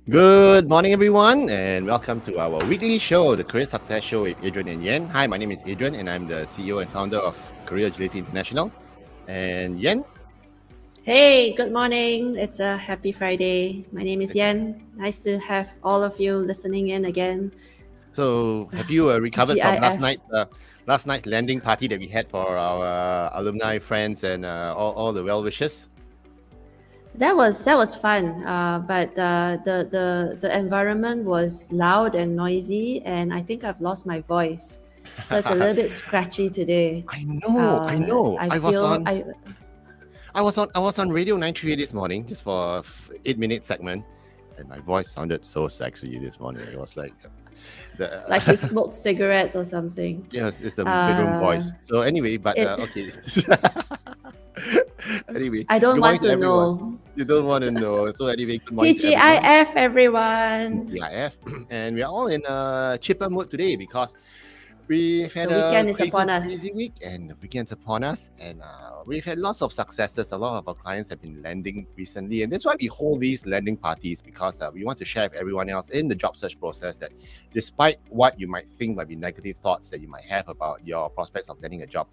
Good morning, everyone, and welcome to our weekly show, the Career Success Show with Adrian and Yen. Hi, my name is Adrian, and I'm the CEO and founder of Career Agility International. And Yen, Hey, good morning. It's a happy Friday. My name is it's- Yen. Nice to have all of you listening in again. so have you recovered from last TGIF. night? Last night landing party that we had for our alumni friends and all the well wishes. That was fun. But the environment was loud and noisy, and I think I've lost my voice, so it's a little bit scratchy today. I know, I know. I feel I I was on Radio 938 this morning just for a 8-minute segment, and my voice sounded so sexy this morning. It was like the like you smoked cigarettes or something. yes, it's the bedroom Uh, voice. So anyway, but it okay. Anyway, I don't good morning want to to everyone. know. You don't want to know. So anyway, good morning to everyone. TGIF, everyone. TGIF, and we are all in a chipper mood today because we've had The a weekend is upon us. crazy week, and the weekend's upon us, and we've had lots of successes. A lot of our clients have been landing recently, and that's why we hold these landing parties because we want to share with everyone else in the job search process that, despite what you might think might be negative thoughts that you might have about your prospects of landing a job,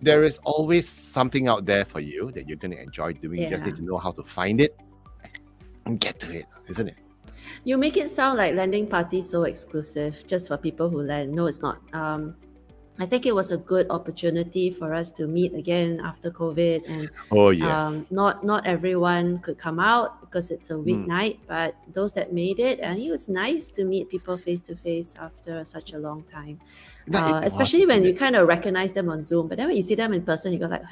there is always something out there for you that you're going to enjoy doing. You just Yeah. need to know how to find it and get to it, isn't it? You make it sound like landing parties so exclusive just for people who land. No, it's not. I think it was a good opportunity for us to meet again after COVID, and Oh yes. not everyone could come out because it's a Mm. weeknight. But those that made it, and it was nice to meet people face to face after such a long time. No, it was, Especially when isn't you it? kind of recognize them on Zoom, but then when you see them in person, you go like,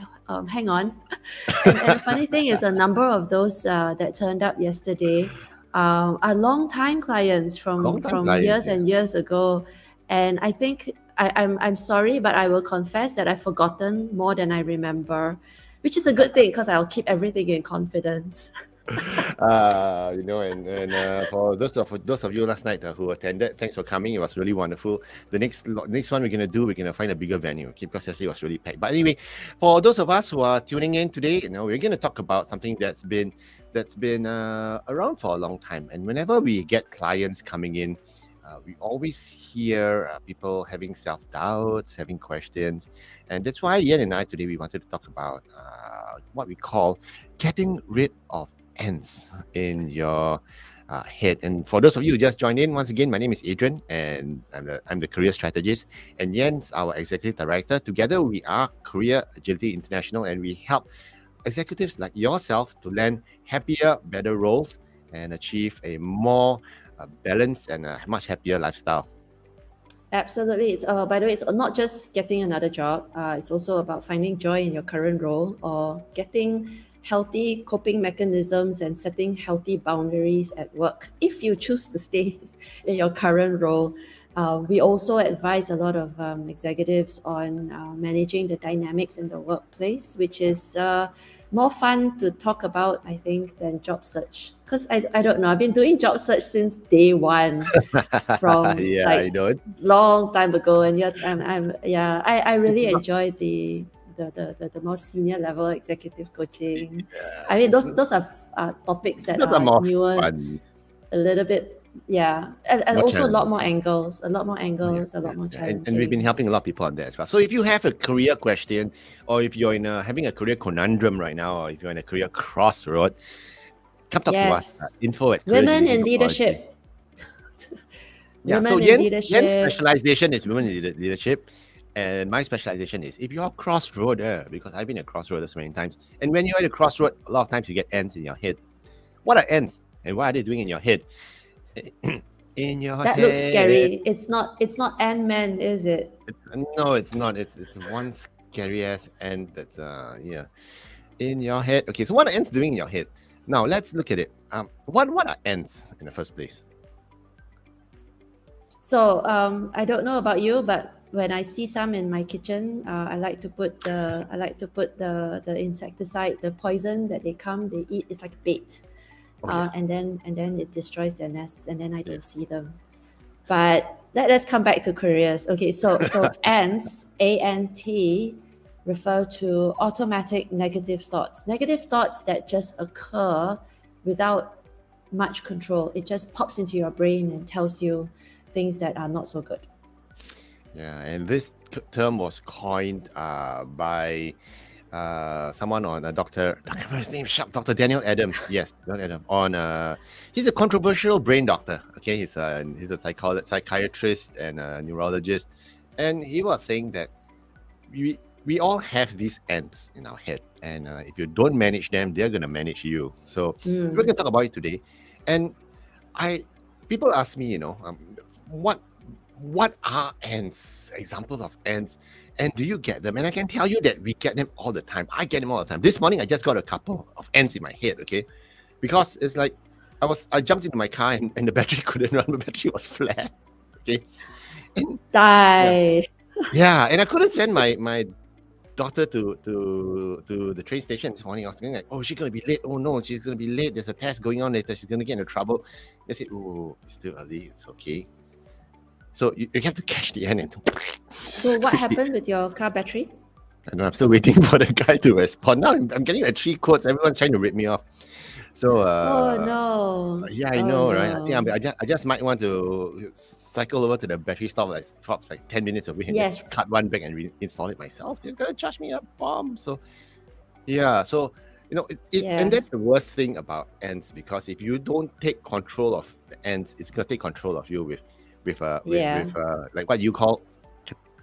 hang on. And the funny thing is, a number of those that turned up yesterday are long-time clients Long from time from clients, years yeah. and years ago, and I think I'm sorry, but I will confess that I've forgotten more than I remember, which is a good thing because I'll keep everything in confidence. And for those of you last night who attended, thanks for coming. It was really wonderful. The next one we're gonna find a bigger venue, okay? Because yesterday was really packed. But anyway, for those of us who are tuning in today, we're gonna talk about something that's been around for a long time. And whenever we get clients coming in, we always hear people having self-doubts, having questions, and that's why Yen and I today we wanted to talk about what we call getting rid of ends in your head. And for those of you who just joined in, once again, my name is Adrian, and I'm the career strategist, and Yen's our executive director. Together, we are Career Agility International, and we help executives like yourself to land happier, better roles and achieve a more balanced and a much happier lifestyle. Absolutely. It's by the way, it's not just getting another job. It's also about finding joy in your current role or getting healthy coping mechanisms and setting healthy boundaries at work if you choose to stay in your current role. We also advise a lot of executives on managing the dynamics in the workplace, which is more fun to talk about, I think, than job search. Because I don't know, I've been doing job search since day one from Yeah, I like know it. long time ago, and yet I It's really not. enjoy the more senior level executive coaching. Yeah, I mean, those are topics that not are more newer, fun, a little bit, yeah, and more also a lot challenging. more angles, Oh, yeah, a yeah, lot more yeah. And we've been challenging. helping a lot of people on that as well. So if you have a career question, or if you're having a career conundrum right now, or if you're in a career crossroad, come talk to us. Yes, Info at women in careeragility.org. leadership, Yeah. So women in Yen's leadership. specialization is women in leadership, and my specialization is if you're crossroader, because I've been a crossroader so many times. And when you're at a crossroad, a lot of times you get ends in your head. What are ends, and what are they doing in your head? In your That looks head. scary. It's not Ant-Man, is it? No, it's not. It's one scary ass end that's yeah in your head. Okay, so what are ends doing in your head? Now let's look at it. What are ends in the first place? So I don't know about you, but when I see some in my kitchen, I like to put the insecticide, the poison that they eat. It's like bait, Oh yeah, and then it destroys their nests, and then I yeah. don't see them. But let's come back to careers. Okay, so ants, ANT, refer to automatic negative thoughts that just occur without much control. It just pops into your brain and tells you things that are not so good. Yeah, and this term was coined by someone on what's his name? Sharp, Dr. Daniel Adams. Yes, Daniel Adams. He's a controversial brain doctor. Okay, he's a psychiatrist and a neurologist, and he was saying that we all have these ants in our head, and if you don't manage them, they're gonna manage you. So we're gonna talk about it today, and people ask me, what are ants? Examples of ants, and do you get them? And I can tell you that we get them all the time. I get them all the time. This morning I just got a couple of ants in my head, okay? Because it's like I jumped into my car and the battery couldn't run, the battery was flat. Okay. And, Die. yeah, and I couldn't send my daughter to the train station this morning. I was thinking like, oh, she's gonna be late. Oh no, she's gonna be late. There's a test going on later. She's gonna get into trouble. They said, oh, it's still early. It's okay. So you have to catch the end and So what happened with your car battery? I know, I'm still waiting for the guy to respond. Now I'm getting like 3 quotes. Everyone's trying to rip me off. So oh no. Yeah, I know, right? I think I just might want to cycle over to the battery stop like 10 minutes away and just cut one back and reinstall it myself. They're gonna charge me a bomb. So yeah, so and that's the worst thing about ants, because if you don't take control of the ants, it's gonna take control of you with like what you call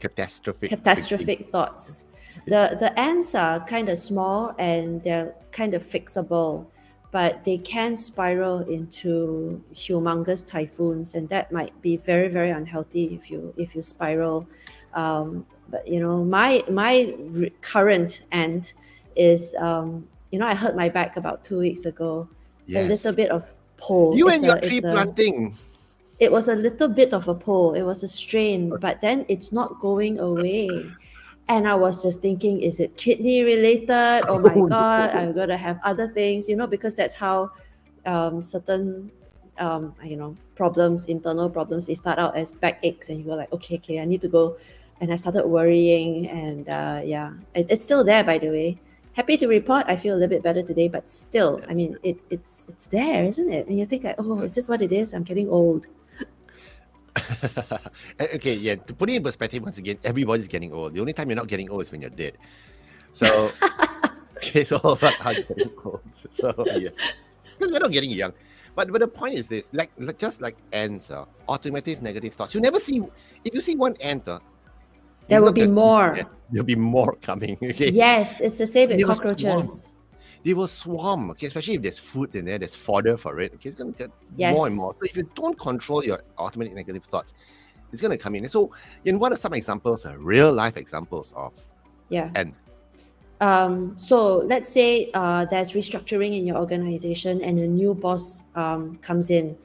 catastrophic thoughts. The ants are kind of small and they're kind of fixable, but they can spiral into humongous typhoons, and that might be very, very unhealthy if you spiral. But my current ant is I hurt my back about 2 weeks ago. Yes. A little bit of pull. You and your tree planting. It was a little bit of a pull. It was a strain, but then it's not going away. And I was just thinking, is it kidney related? Oh my God, I'm going to have other things, because that's how certain, problems, internal problems, they start out as backaches, and you go like, okay, I need to go. And I started worrying, and it's still there, by the way. Happy to report, I feel a little bit better today, but still, I mean, it's there, isn't it? And you think like, oh, is this what it is? I'm getting old. Okay, yeah. To put it in perspective, once again, everybody's getting old. The only time you're not getting old is when you're dead. So, okay, it's all about how getting old. So yes, because we're not getting young. But the point is this: like just like ants, automatic negative thoughts. You never see. If you see one ant, there will be more. There'll be more coming. Okay. Yes, it's the same with cockroaches. They will swarm, okay, especially if there's food in there, there's fodder for it, okay, it's going to get more and more. So if you don't control your automatic negative thoughts, it's going to come in. And so, what are some examples, real life examples of ants? So let's say there's restructuring in your organization and a new boss comes in,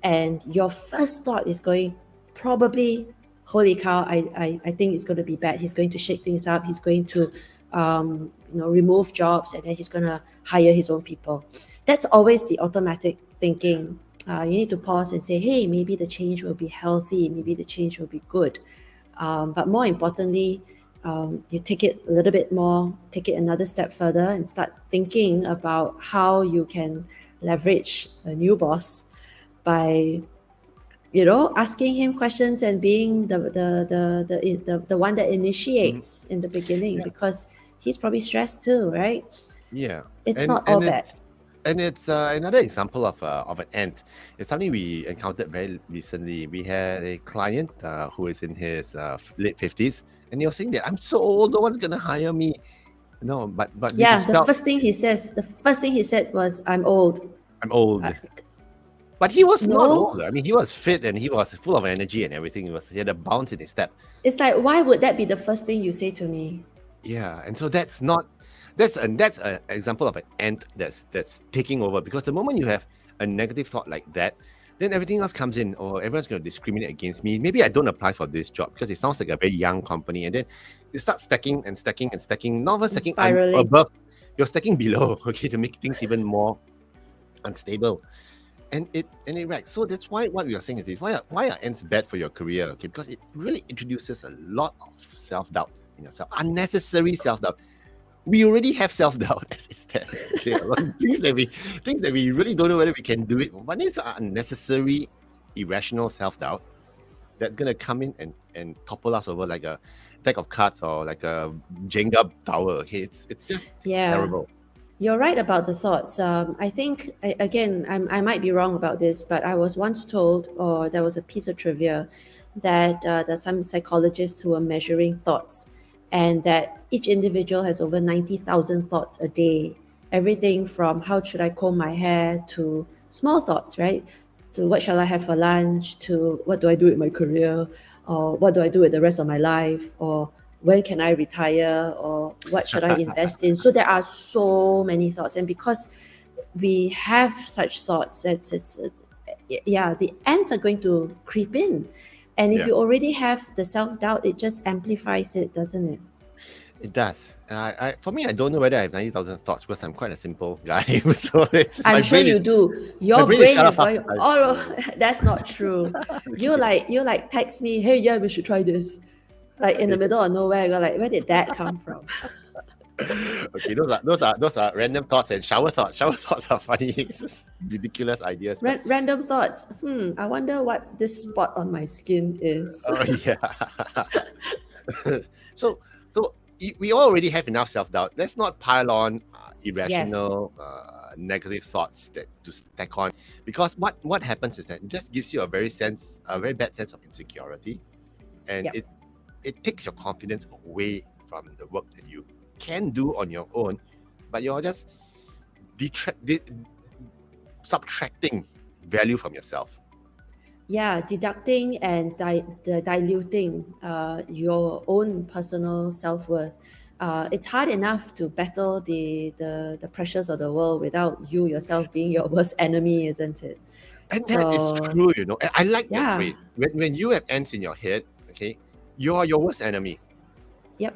and your first thought is going, probably, holy cow, I think it's going to be bad. He's going to shake things up. He's going to remove jobs, and then he's going to hire his own people. That's always the automatic thinking. You need to pause and say, hey, maybe the change will be healthy. Maybe the change will be good. But more importantly, you take it a little bit more, take it another step further, and start thinking about how you can leverage a new boss by asking him questions and being the one that initiates in the beginning, because he's probably stressed too, right? Yeah, it's not all bad. And it's another example of an ant. It's something we encountered very recently. We had a client who is in his late 50s, and he was saying that I'm so old, no one's gonna hire me. No, but yeah, the first thing he said was, I'm old. But he was not old. I mean, he was fit and he was full of energy and everything. He had a bounce in his step. It's like, why would that be the first thing you say to me? Yeah, and so that's an example of an ant that's taking over, because the moment you have a negative thought like that, then everything else comes in, or everyone's going to discriminate against me. Maybe I don't apply for this job because it sounds like a very young company, and then you start stacking, not even stacking above, you're stacking below, okay, to make things even more unstable. And it right. So that's why what we are saying is this: why are ants bad for your career? Okay, because it really introduces a lot of self-doubt in yourself, unnecessary self-doubt. we already have self-doubt as it stands. Okay, a lot of things that we really don't know whether we can do it, but it's unnecessary, irrational self-doubt that's gonna come in and topple us over like a deck of cards or like a Jenga tower. Okay, it's just Yeah. terrible. You're right about the thoughts. I think, again, I might be wrong about this, but I was once told, or there was a piece of trivia, that there's some psychologists who were measuring thoughts, and that each individual has over 90,000 thoughts a day. Everything from how should I comb my hair to small thoughts, right? To what shall I have for lunch, to what do I do with my career, or what do I do with the rest of my life, or when can I retire, or what should I invest in? So there are so many thoughts, and because we have such thoughts, yeah, the ants are going to creep in, and if Yeah. you already have the self-doubt, it just amplifies it, doesn't it? It does. For me, I don't know whether I have 90,000 thoughts because I'm quite a simple guy. So I'm my sure brain you is do. my Your brain is brain shut is off half going, the time. oh, that's not true. You like text me, hey, yeah, we should try this. Like in the middle of nowhere, you're like, where did that come from? Okay, those are random thoughts and shower thoughts. Shower thoughts are funny. It's just ridiculous ideas. But, Random thoughts. I wonder what this spot on my skin is. oh yeah. so we already have enough self-doubt. Let's not pile on irrational, negative thoughts that to stack on, because what happens is that it just gives you a very bad sense of insecurity, and Yep. it takes your confidence away from the work that you can do on your own, but you're just subtracting value from yourself. Yeah, deducting and diluting your own personal self-worth. It's hard enough to battle the pressures of the world without you yourself being your worst enemy, isn't it? And that is true, you know. I like that Yeah. phrase. When you have ants in your head, okay, you are your worst enemy. Yep.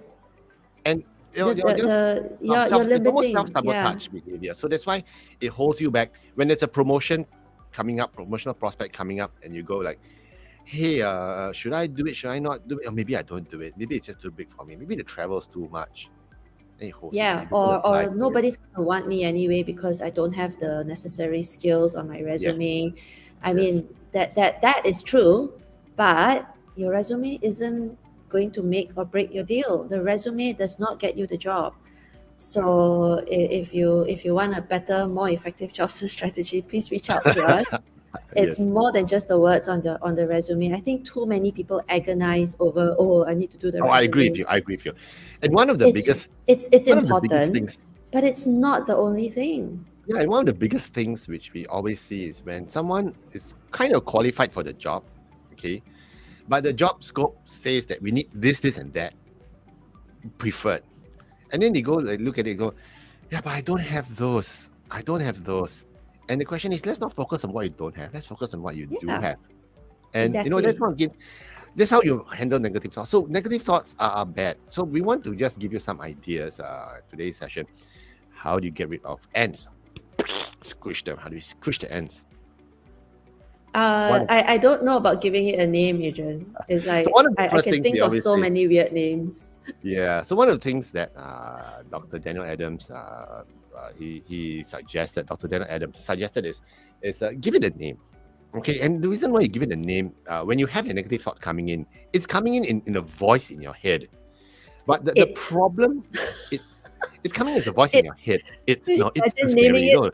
And you're You're it's almost limiting. self-sabotage behavior. So that's why it holds you back. When there's a promotional prospect coming up, and you go like, hey, should I do it? Should I not do it? Or maybe I don't do it. Maybe it's just too big for me. Maybe the travel is too much. Then it holds you Yeah, back. You don't apply or for it. nobody's gonna want me anyway because I don't have the necessary skills on my resume. I Yes. mean that is true, but your resume isn't going to make or break your deal. The resume does not get you the job. So if you want a better, more effective job search strategy, please reach out to us. It's Yes. more than just the words on the resume. I think too many people agonize over, oh, I need to do the Oh, resume. I agree with you. And one of the biggest It's one of the biggest important, things but it's not the only thing. Yeah, and one of the biggest things which we always see is when someone is kind of qualified for the job, okay, but the job scope says that we need this, and that preferred. And then they look at it and go, yeah, but I don't have those. And the question is, let's not focus on what you don't have. Let's focus on what you do Yeah. have. And Exactly. that's how you handle negative thoughts. So negative thoughts are bad. So we want to just give you some ideas today's session. How do you get rid of ants? Squish them. How do we squish the ants? I don't know about giving it a name, Adrian. It's like So one of the I first can things think we of always so say- many weird names. Yeah. So one of the things that Dr. Daniel Adams he suggested, Dr. Daniel Adams suggested is give it a name. Okay, and the reason why you give it a name, when you have a negative thought coming in, it's coming in a voice in your head. But the problem, it's coming as a voice in your head. It's too scary. You know?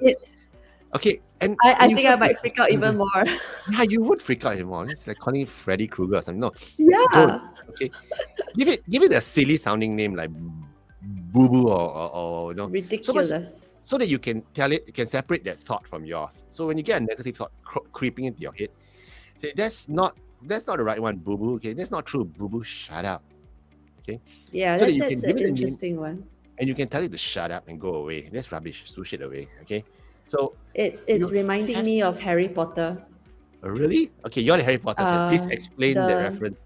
Okay, and I you think I have might to- freak out even more. Yeah, you would freak out anymore. It's like calling it Freddy Krueger or something. No, Yeah. don't. Okay, give it a silly sounding name like Boo Boo or you know, Ridiculous. so that you can separate that thought from yours. So when you get a negative thought creeping into your head, say that's not the right one, Boo Boo. Okay, that's not true, Boo Boo. Shut up. Yeah, So that you can that's give an it a name. interesting one. And you can tell it to shut up and go away. That's rubbish. Swoosh it away. Okay. So It's you reminding have- me of Harry Potter. really? Okay, you're the Harry Potter fan. Please explain the reference.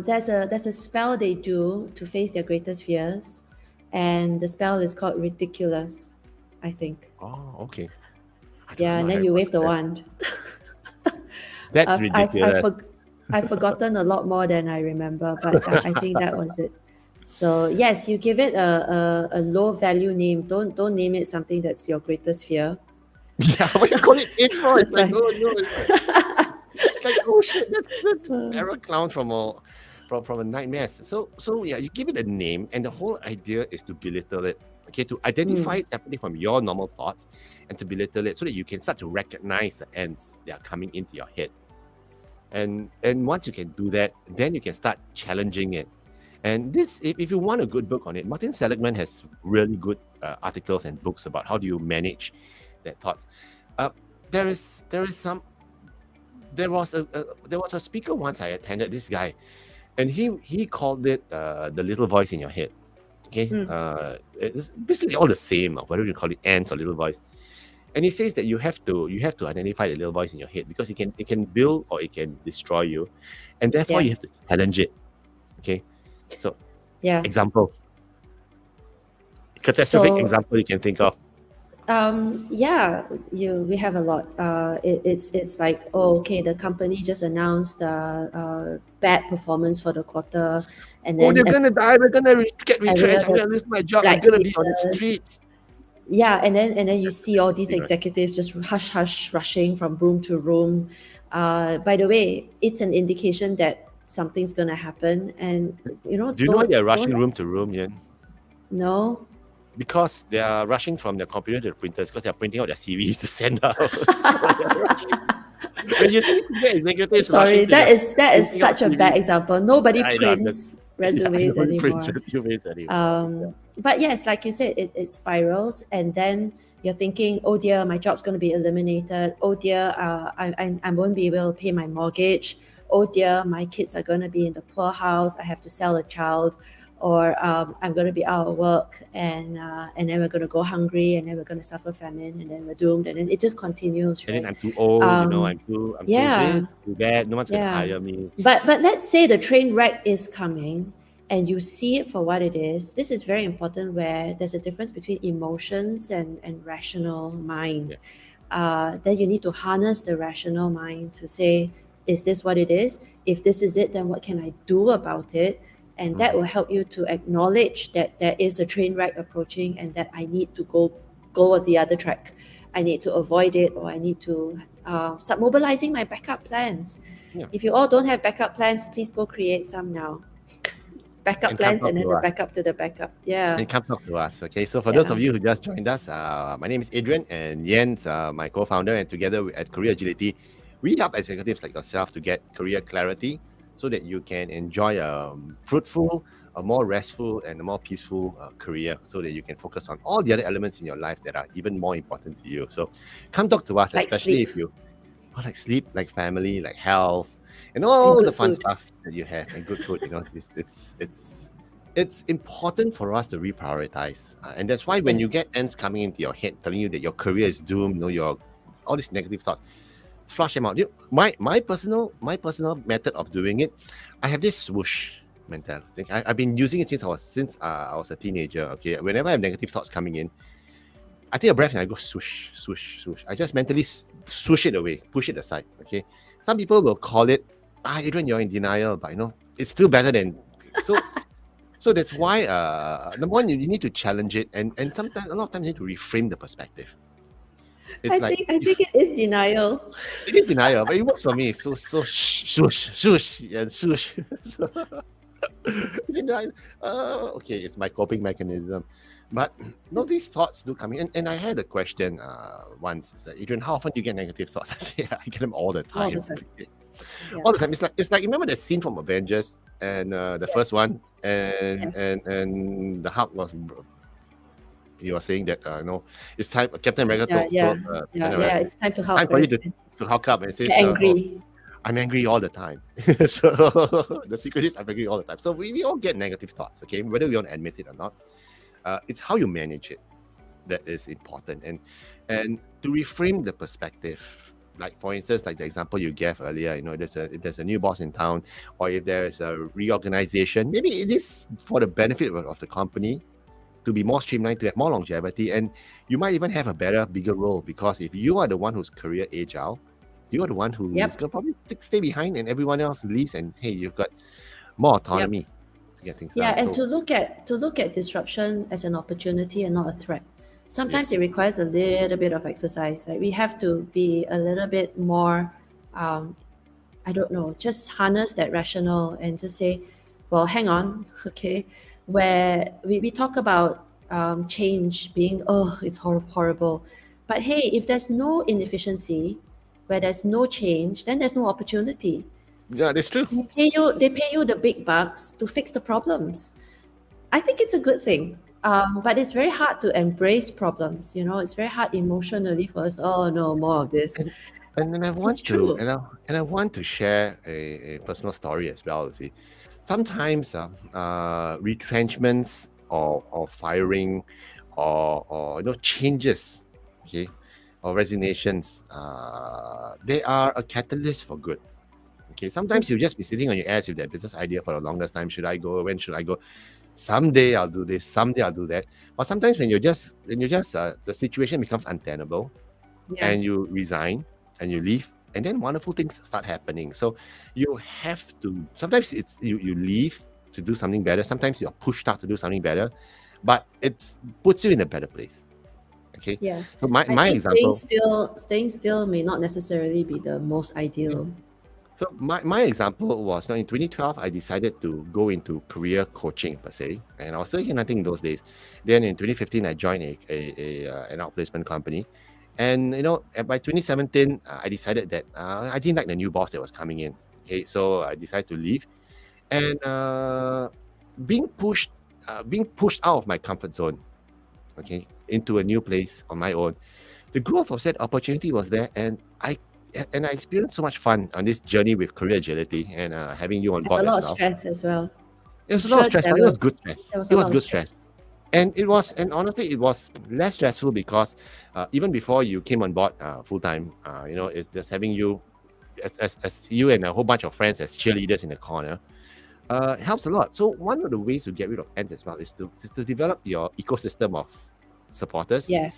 There's a spell they do to face their greatest fears, and the spell is called Ridiculous, I think. Oh, okay. I don't Yeah, know and then Harry you wave the Potter. wand. That's I've ridiculous. I've forgotten a lot more than I remember, but I think that was it. So yes, you give it a low value name. Don't name it something that's your greatest fear. Yeah, but you call it it for it's It's like like no, no, it's like oh shit, that's terror clown from a nightmare. So yeah, you give it a name, and the whole idea is to belittle it. Okay, to identify it separately from your normal thoughts, and to belittle it so that you can start to recognize the ends that are coming into your head. And once you can do that, then you can start challenging it. And this, if you want a good book on it, Martin Seligman has really good articles and books about how do you manage that thoughts. Uh, there is some there was a speaker once I attended, this guy, and he called it the little voice in your head. Okay, it's basically all the same, whether you call it ants or little voice. And he says that you have to identify the little voice in your head because it can build or it can destroy you, and therefore Yeah. you have to challenge it. Okay, so yeah. example, catastrophic So example you can think of. yeah, we have a lot. It's like, oh, okay, the company just announced bad performance for the quarter, and Oh, then they're gonna die. We're gonna get everyone retrenched. I'm gonna lose my job. I'm black gonna be on the faces. streets. Yeah, and then you see all these Thing, right? executives just hush rushing from room to room. By the way, it's an indication that something's gonna happen, and Do you know why don't they're rushing don't room to room, Yen? no. Because they are rushing from their computer to the printers because they're printing out their CVs to send out. So they're rushing. When you see senior executives Sorry, rushing to that their is printing out such a bad CVs, example. Nobody I know, I'm just prints yeah, resumes nobody prints anymore. resumes anymore. Yeah. But yes, like you said, it spirals, and then you're thinking, oh dear, my job's going to be eliminated. Oh dear, I won't be able to pay my mortgage. Oh dear, my kids are going to be in the poor house. I have to sell a child, or I'm going to be out of work, and then we're going to go hungry, and then we're going to suffer famine, and then we're doomed, and then it just continues, And then right? I'm too old, Um, I'm too yeah, this, too that. No one's gonna yeah. hire me. But let's say the train wreck is coming and you see it for what it is. This is very important where there's a difference between emotions and rational mind. Then you need to harness the rational mind to say, is this what it is? If this is it, then what can I do about it? And that will help you to acknowledge that there is a train wreck approaching and that I need to go the other track. I need to avoid it, or I need to start mobilizing my backup plans. Yeah. If you all don't have backup plans, please go create some now. Backup And come plans talk and then to the us. backup to the backup. Yeah. And come talk to us. Okay. So for Yeah. those of you who just joined us, my name is Adrian and Yen's my co-founder, and together at Career Agility, we help executives like yourself to get career clarity so that you can enjoy a fruitful, a more restful, and a more peaceful career, so that you can focus on all the other elements in your life that are even more important to you. So come talk to us, Like especially sleep. if you like sleep, like family, like health, and And all good the fun food. stuff that you have, and good food. It's important for us to reprioritize, and that's why when you Yes. get ants coming into your head telling you that your career is doomed, your all these negative thoughts, flush them out. My personal method of doing it, I have this swoosh mentality. I've been using it since I was a teenager. Okay, whenever I have negative thoughts coming in, I take a breath and I go swoosh, swoosh, swoosh. I just mentally swoosh it away, push it aside. Okay, some people will call it, Adrian, you're in denial, but it's still better than so. So that's why number one, you need to challenge it, and sometimes a lot of times you need to reframe the perspective. It's I like think it is denial. it is denial, but it works for me. So swoosh, swoosh, and swoosh. So, it's denial. Okay, it's my coping mechanism. But no, these thoughts do come in. And I had a question once. Is that, Adrian, how often do you get negative thoughts? I say, I get them all the time. All the time. Yeah. All the time. It's like remember the scene from Avengers and the first one, and the Hulk was, he was saying that it's time. Captain America Yeah. told Yeah. Captain America, It's time to help. time for you Right? to hulk up, and says, Get angry. I'm angry all the time. So the secret is I'm angry all the time. So we all get negative thoughts, okay, whether we want to admit it or not. It's how you manage it that is important, and to reframe the perspective. Like for instance, like the example you gave earlier, if there's a new boss in town, or if there's a reorganization, maybe it is for the benefit of the company to be more streamlined, to have more longevity, and you might even have a better, bigger role, because if you are the one who's career agile, you are the one who's Yep. going to probably stay behind, and everyone else leaves, and hey, you've got more autonomy. to get things Yeah, done. and So to look at disruption as an opportunity and not a threat. yeah, Sometimes it requires a little bit of exercise. Right? We have to be a little bit more, um, I don't know, just harness that rationale and just say, well, hang on, okay, where we talk about change being, oh, it's horrible. But hey, if there's no inefficiency, where there's no change, then there's no opportunity. yeah, that's true. They pay you the big bucks to fix the problems. I think it's a good thing. But it's very hard to embrace problems. You know, it's very hard emotionally for us. Oh no, more of this. And and then I It's want to true. I want to share a personal story as well. You see, sometimes retrenchments or firing or changes, okay, or resignations, they are a catalyst for good. Okay, sometimes you'll just be sitting on your ass with that business idea for the longest time. Should I go? When should I go? Someday I'll do this. Someday I'll do that. But sometimes when you're just the situation becomes untenable, Yeah, and you resign and you leave, and then wonderful things start happening. So you have to, sometimes it's you leave to do something better, sometimes you're pushed out to do something better, but it puts you in a better place. Okay, yeah. so my, I my think example staying still may not necessarily be the most ideal. so my example was, in 2012 I decided to go into career coaching per se, and I was still nothing in those days. Then in 2015 I joined an outplacement company. And by 2017, I decided that I didn't like the new boss that was coming in. Okay, so I decided to leave, and being pushed, being pushed out of my comfort zone. Okay, into a new place on my own. The growth of that opportunity was there, and I experienced so much fun on this journey with career agility, and having you on And a board lot as of well. stress as well. It I'm was a lot of sure stress, but it was good stress. there was It a was lot of good stress. stress. And honestly, it was less stressful because even before you came on board full time, it's just having you as you and a whole bunch of friends as cheerleaders in the corner. Helps a lot. So one of the ways to get rid of ants as well is to develop your ecosystem of supporters, Yeah.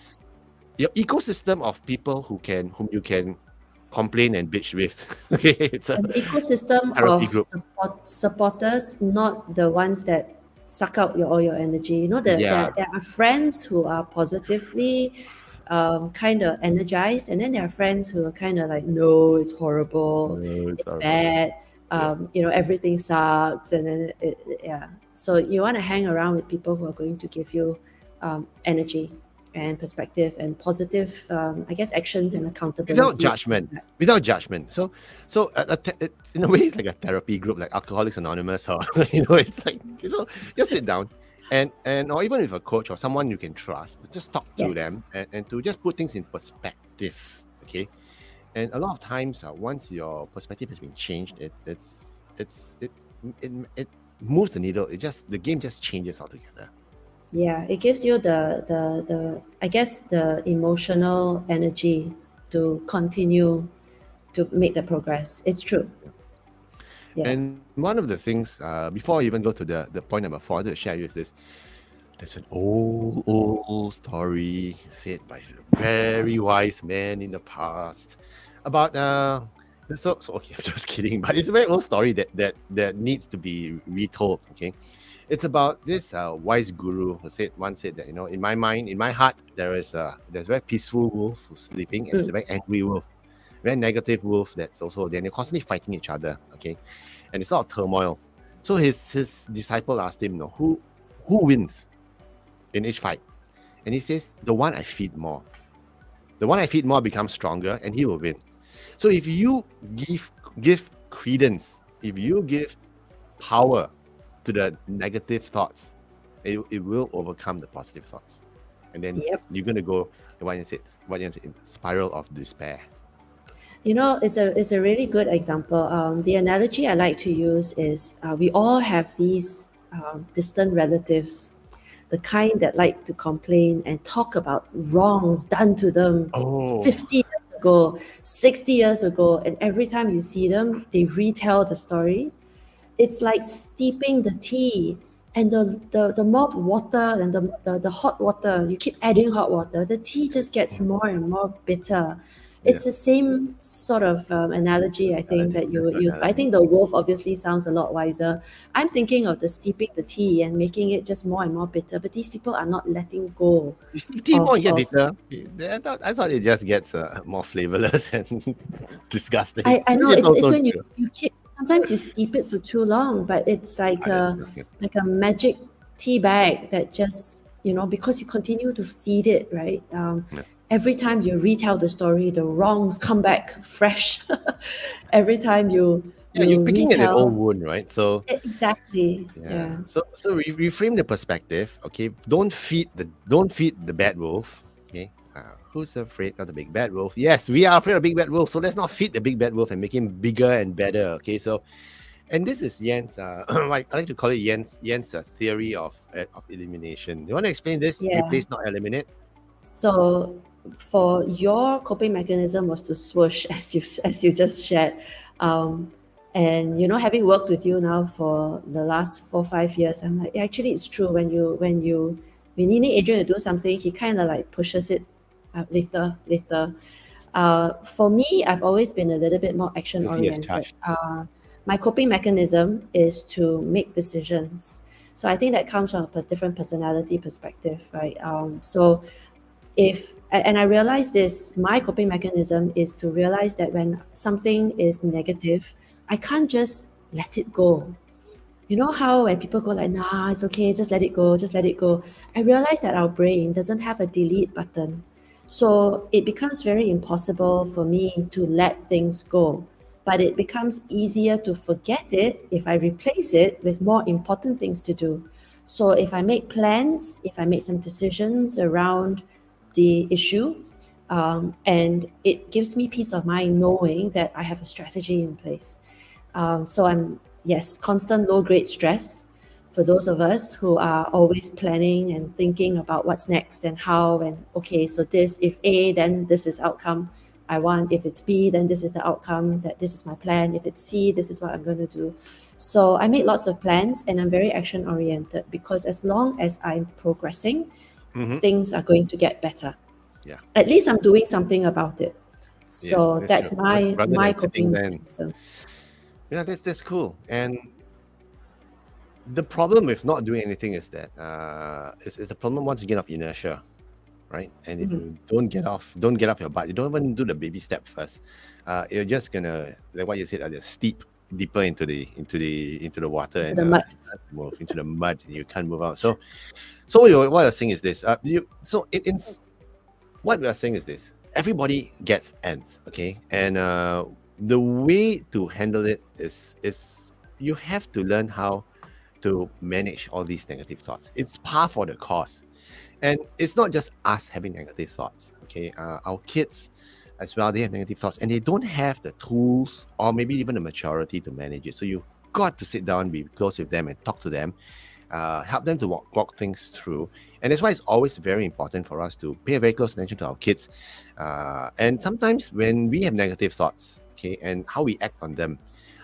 your ecosystem of people whom you can complain and bitch with. Okay, it's a An ecosystem therapy of group. supporters, not the ones that suck out all your energy. You know, Yeah, there are friends who are positively kind of energized, and then there are friends who are kind of like, no, it's horrible, it's it's horrible. bad, Yeah. everything sucks, and then yeah. So you want to hang around with people who are going to give you energy and perspective and positive, I guess, actions and Without accountability. judgment, without judgment. So in a way, it's like a therapy group, like Alcoholics Anonymous, or it's like, so just sit down, and or even with a coach or someone you can trust, just talk to Yes. them, and to just put things in perspective. Okay, and a lot of times, once your perspective has been changed, it moves the needle. The game just changes altogether. Yeah, it gives you the I guess the emotional energy to continue to make the progress. It's true. Yeah. And one of the things, before I even go to the point number 4, I wanted to share with this. There's an old story said by a very wise man in the past about so okay, I'm just kidding, but it's a very old story that needs to be retold. Okay, it's about this wise guru who once said that, in my mind, in my heart, there's a very peaceful wolf who's sleeping, and there's a very angry wolf, very negative wolf that's also there. And they're constantly fighting each other. Okay, and it's a lot of turmoil. So his disciple asked him, who wins in each fight? And he says, the one I feed more. The one I feed more becomes stronger, and he will win. So if you give credence, if you give power to the negative thoughts, it will overcome the positive thoughts. And then Yep. you're gonna go what you said, in the spiral of despair. You know, it's a really good example. The analogy I like to use is we all have these distant relatives, the kind that like to complain and talk about wrongs done to them Oh, 50 years ago, 60 years ago, and every time you see them, they retell the story. It's like steeping the tea, and the more water and the hot water, you keep adding hot water, the tea just gets more and more bitter. Yeah. It's the same sort of analogy, I think, that you That's would good use. But I analogy. think the wolf obviously sounds a lot wiser. I'm thinking of the steeping the tea and making it just more and more bitter. But these people are not letting go You see, tea won't get of. bitter. I thought it just gets more flavorless and disgusting. I know Maybe it's it's also when you true. you keep sometimes you steep it for too long, but it's That's true. like a magic tea bag that just, because you continue to feed it, right? Yeah. Every time you retell the story, the wrongs come back fresh. Every time Yeah, you you're picking at an old retell. wound, right? So Exactly, yeah. yeah. So reframe the perspective. Okay, don't feed the bad wolf. Okay. Who's afraid of the big bad wolf? Yes, we are afraid of the big bad wolf. So let's not feed the big bad wolf and make him bigger and better. Okay. So, and this is Yen's. I like to call it Yen's theory of elimination. You want to explain this? Yeah. Replace, not eliminate. So for your coping mechanism was to swoosh, as you just shared, um, and having worked with you now for the last 4 5 years, I'm like, yeah, actually it's true. When you need Adrian to do something, he kind of like pushes it later. For me, I've always been a little bit more action Guilty as oriented. charged. My coping mechanism is to make decisions. So I think that comes from a different personality perspective, right? So if and I realize this, my coping mechanism is to realize that when something is negative, I can't just let it go. You know how when people go like, nah, it's okay, just let it go, just let it go. I realize that our brain doesn't have a delete button. So it becomes very impossible for me to let things go. But it becomes easier to forget it if I replace it with more important things to do. So if I make plans, if I make some decisions around the issue, and it gives me peace of mind knowing that I have a strategy in place. So I'm, yes, constant low grade stress for those of us who are always planning and thinking about what's next and how, and okay, so this, if A, then this is outcome I want. If it's B, then this is the outcome, that this is my plan. If it's C, this is what I'm going to do. So I make lots of plans and I'm very action oriented because as long as I'm progressing, Mm-hmm. things are going to get better. Yeah. At least I'm doing something about it. Yeah. So That's that's true. Rather my than sitting coping there and mechanism. yeah, that's cool. And the problem with not doing anything is that is the problem once again of inertia, right? And if Mhm. you don't get off your butt, you don't even do the baby step first, you're just gonna, like what you said earlier, steep deeper into the water Into and the mud. you start to move into the mud and you can't move out. So what you're saying is this. What we are saying is this: everybody gets ants, okay? And the way to handle it is you have to learn how to manage all these negative thoughts. It's par for the course. And it's not just us having negative thoughts, okay? Our kids as well, they have negative thoughts and they don't have the tools or maybe even the maturity to manage it. So you've got to sit down, be close with them and talk to them, help them to walk things through. And that's why it's always very important for us to pay very close attention to our kids. And sometimes when we have negative thoughts, okay, and how we act on them,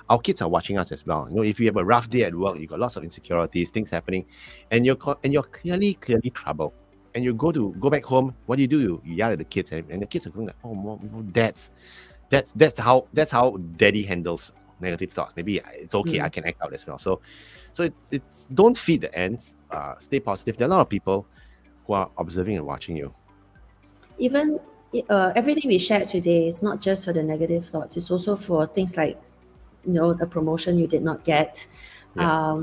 our kids are watching us as well. If you have a rough day at work, you got lots of insecurities, things happening, and you're clearly troubled. And you go back home. What do? You yell at the kids, and the kids are going like, "Oh, mom, that's how daddy handles negative thoughts. Maybe it's okay. I Mm. can act out as well." So it's don't feed the ants. Stay positive. There are a lot of people who are observing and watching you. Even everything we shared today is not just for the negative thoughts. It's also for things like the promotion you did not get, Yeah.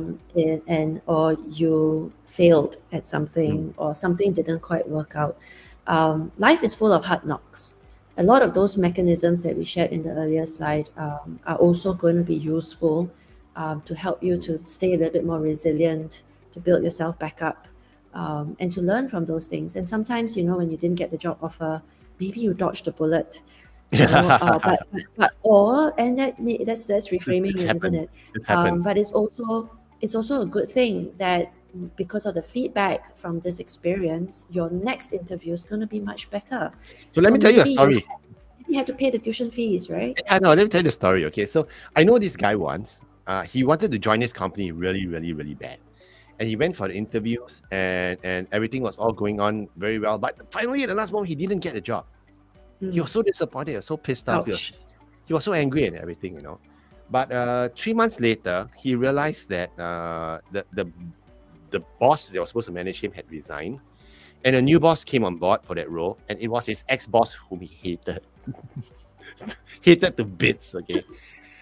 and or you failed at Mm. something or something didn't quite work out. Life is full of hard knocks. A lot of those mechanisms that we shared in the earlier slide are also going to be useful to help you to stay a little bit more resilient, to build yourself back up, and to learn from those things. And sometimes, when you didn't get the job offer, maybe you dodged a bullet, and that's reframing It's it, isn't happened. it? It's happened. But it's also a good thing that because of the feedback from this experience, your next interview is going to be much better. So let So me tell you a maybe story. you had to pay the tuition fees, right? I know. Let me tell you the story. Okay, so I know this guy once. He wanted to join his company really, really, really bad, and he went for the interviews, and everything was all going on very well. But finally, at the last moment, he didn't get the job. He was so disappointed, he was so pissed off. Ouch. He was so angry and everything, But 3 months later, he realized that the boss that was supposed to manage him had resigned, and a new boss came on board for that role, and it was his ex-boss whom he hated, hated to bits. Okay,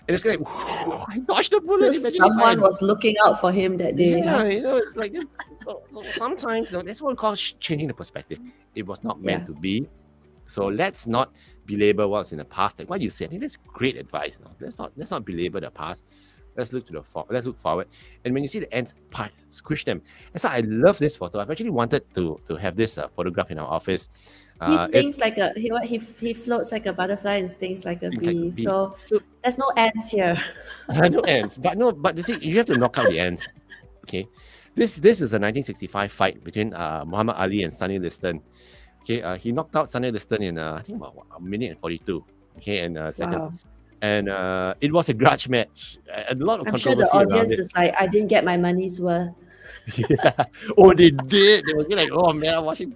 and it's like, I dodged the bullet. Someone was looking out for him that day. Yeah, Huh? it's like so sometimes that's what we call changing the perspective. It was not meant Yeah. to be. So let's not belabor what's in the past. Like what you said, I think that's great advice. No? Let's not belabor the past. Let's look let's look forward. And when you see the ends part, squish them. And so I love this photo. I've actually wanted to have this photograph in our office. He stings like a he floats like a butterfly and stings like a bee. So there's no ants here. No ants, but you see, you have to knock out the ants. Okay, this is a 1965 fight between Muhammad Ali and Sonny Liston. Okay, he knocked out Sonny Liston in I think about 1:42. Okay, and seconds. Wow. And it was a grudge match. A lot of I'm sure the controversy around audience it. is like, I didn't get my money's worth. Yeah. Oh, they did. They were like, oh man, I'm watching.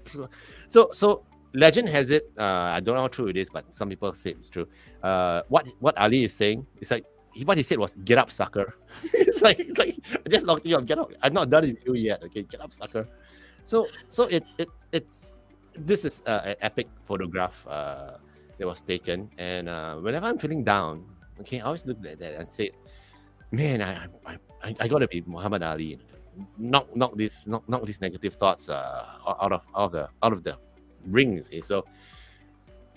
So legend has it. I don't know how true it is, but some people say it's true. What Ali is saying is like what he said was, "Get up, sucker." it's like I just knocked you up. Get up. I'm not done with you yet. Okay, get up, sucker. So it's this is an epic photograph that was taken, and whenever I'm feeling down, okay, I always look at that and say, man, I gotta be Muhammad Ali. Knock these negative thoughts out of the ring. You see? So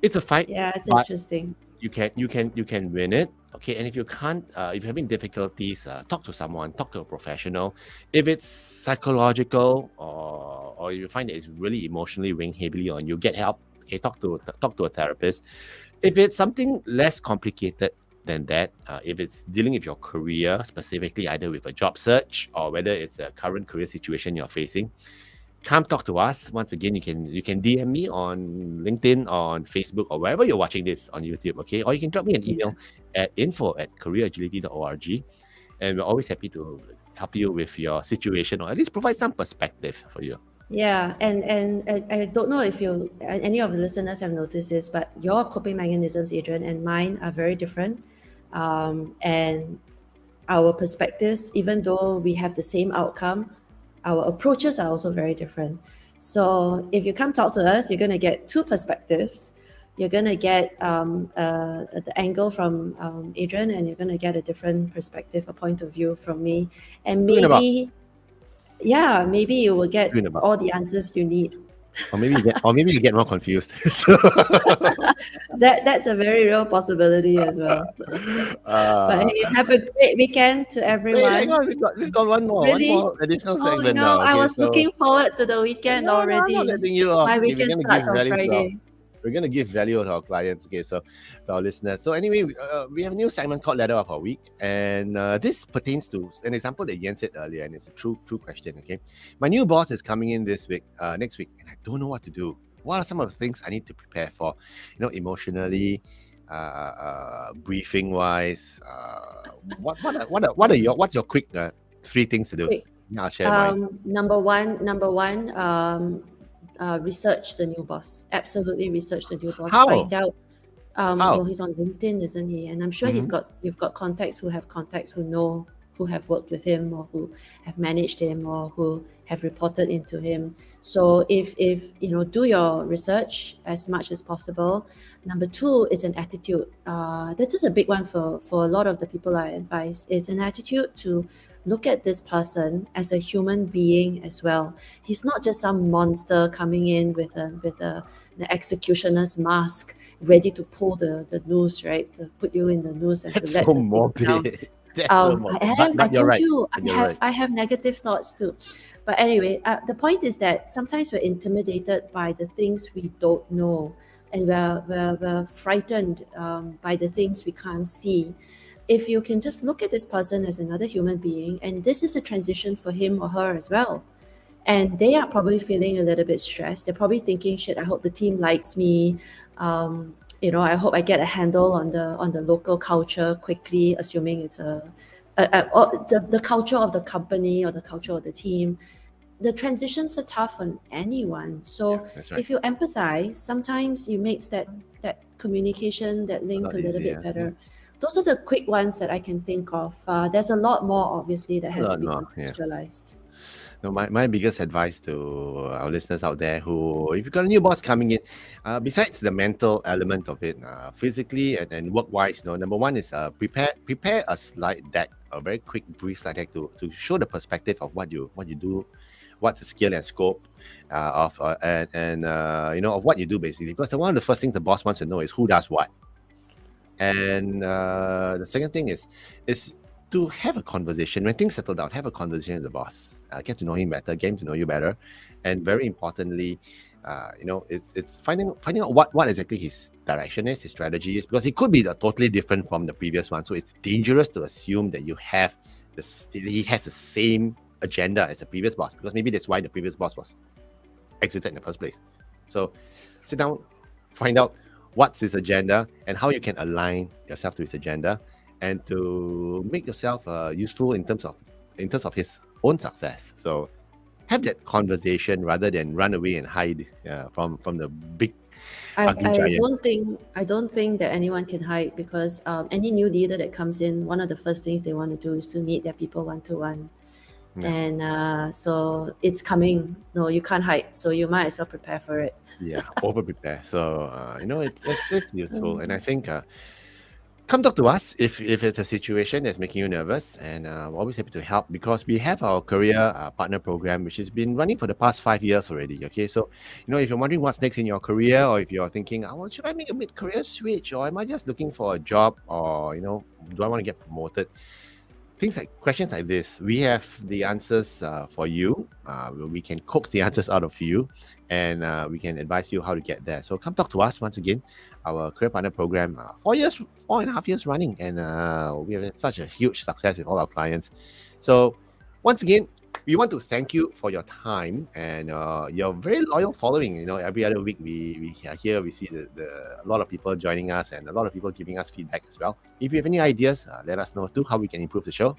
it's a fight. Yeah, it's but interesting. You can win it. Okay, and if you can't, if you're having difficulties, talk to someone, talk to a professional. If it's psychological or you find that it's really emotionally weighing heavily on you, get help. Okay, talk to a therapist. If it's something less complicated than that, if it's dealing with your career specifically, either with a job search or whether it's a current career situation you're facing, come talk to us. Once again, you can DM me on LinkedIn, on Facebook, or wherever you're watching this on YouTube, okay? Or you can drop me an email at info@careeragility.org, and we're always happy to help you with your situation, or at least provide some perspective for you. Yeah, and I don't know if any of the listeners have noticed this, but your coping mechanisms, Adrian, and mine are very different, and our perspectives, even though we have the same outcome, our approaches are also very different. So if you come talk to us, you're going to get two perspectives. You're going to get the angle from Adrian, and you're going to get a different perspective, a point of view from me, and maybe you will get all the answers you need. Or maybe you get more confused. That's a very real possibility as well. But hey, have a great weekend to everyone. Wait, hang on, we got one more additional segment now. I was looking forward to the weekend already. I'm not letting you off. My weekend starts on Friday. We're going to give value to our clients, okay, so to our listeners. So anyway, we have a new segment called Letter of Our Week, and this pertains to an example that Yen said earlier, and it's a true question, okay? My new boss is coming in this week, next week, and I don't know what to do. What are some of the things I need to prepare for? Emotionally, briefing-wise, what's your quick 3 things to do? Quick. Yeah, I'll share mine. Number one, research the new boss. Absolutely research the new boss. How? Find out. How? Well, he's on LinkedIn, isn't he? And I'm sure you've got contacts who have contacts who know, who have worked with him, or who have managed him, or who have reported into him. So if do your research as much as possible. Number 2 is an attitude. This is a big one for a lot of the people I advise. Is an attitude to look at this person as a human being as well. He's not just some monster coming in with an executioner's mask, ready to pull the noose, right? To put you in the noose and to let so the thing down. morbid. I told you, I have negative thoughts too. But anyway, the point is that sometimes we're intimidated by the things we don't know, and we're frightened by the things we can't see. If you can just look at this person as another human being, and this is a transition for him or her as well, and they are probably feeling a little bit stressed. They're probably thinking, shit, I hope the team likes me. I hope I get a handle on the local culture quickly, assuming it's the culture of the company or the culture of the team. the transitions are tough on anyone. So That's right. if you empathize, sometimes you makes that communication, that link lot a little easier. bit better. Those are the quick ones that I can think of. There's a lot more, obviously, that A has to lot be more. Yeah. contextualized. No, my biggest advice to our listeners out there who, if you've got a new boss coming in, besides the mental element of it, physically and work wise, number one is prepare a slide deck, a very quick brief slide deck to show the perspective of what you do, what's the skill and scope of of what you do basically. Because one of the first things the boss wants to know is who does what. And the second thing is to have a conversation when things settle down. Have a conversation with the boss. Get to know him better. Get him to know you better, and very importantly, it's finding out what exactly his direction is, his strategy is, because it could be totally different from the previous one. So it's dangerous to assume that he has the same agenda as the previous boss, because maybe that's why the previous boss was exited in the first place. So sit down, find out what's his agenda and how you can align yourself to his agenda, and to make yourself useful in terms of his own success. So have that conversation rather than run away and hide from the big ugly I giant. don't think that anyone can hide, because any new leader that comes in, one of the first things they want to do is to meet their people one to one. Yeah. And so it's coming. No, you can't hide. So you might as well prepare for it. Yeah, over prepare. So it's useful, and I think come talk to us if it's a situation that's making you nervous, and we're always happy to help, because we have our career partner program, which has been running for the past 5 years already. Okay, so if you're wondering what's next in your career, or if you're thinking, oh, should I make a mid-career switch, or am I just looking for a job, or do I want to get promoted? Questions like this, we have the answers for you. We can coax the answers out of you, and we can advise you how to get there. So come talk to us once again. Our career partner program, 4.5 years running, and we have had such a huge success with all our clients. So once again, we want to thank you for your time and your very loyal following. Every other week we are here, we see a lot of people joining us, and a lot of people giving us feedback as well. If you have any ideas, let us know too, how we can improve the show.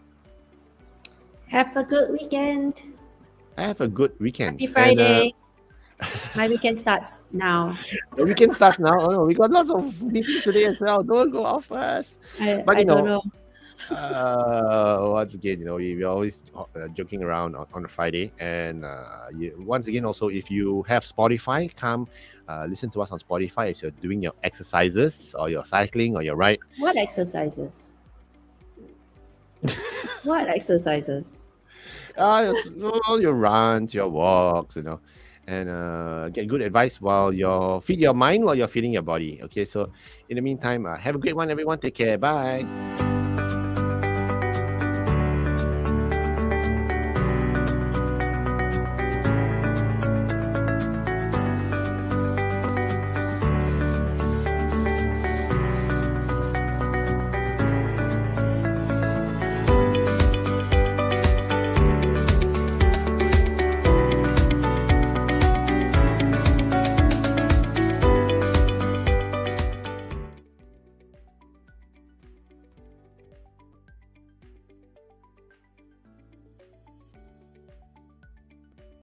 Have a good weekend. Have a good weekend. Happy Friday. My weekend starts now. The weekend starts now. Oh no, we got lots of meetings today as well. Don't go out first. I don't know. Once again, we're always joking around on a Friday, and once again, also, if you have Spotify, come listen to us on Spotify as you're doing your exercises, or your cycling, or your ride. What exercises? What exercises? All your runs, your walks, and get good advice while feed your mind while you're feeding your body. Okay, so in the meantime, have a great one, everyone. Take care. Bye.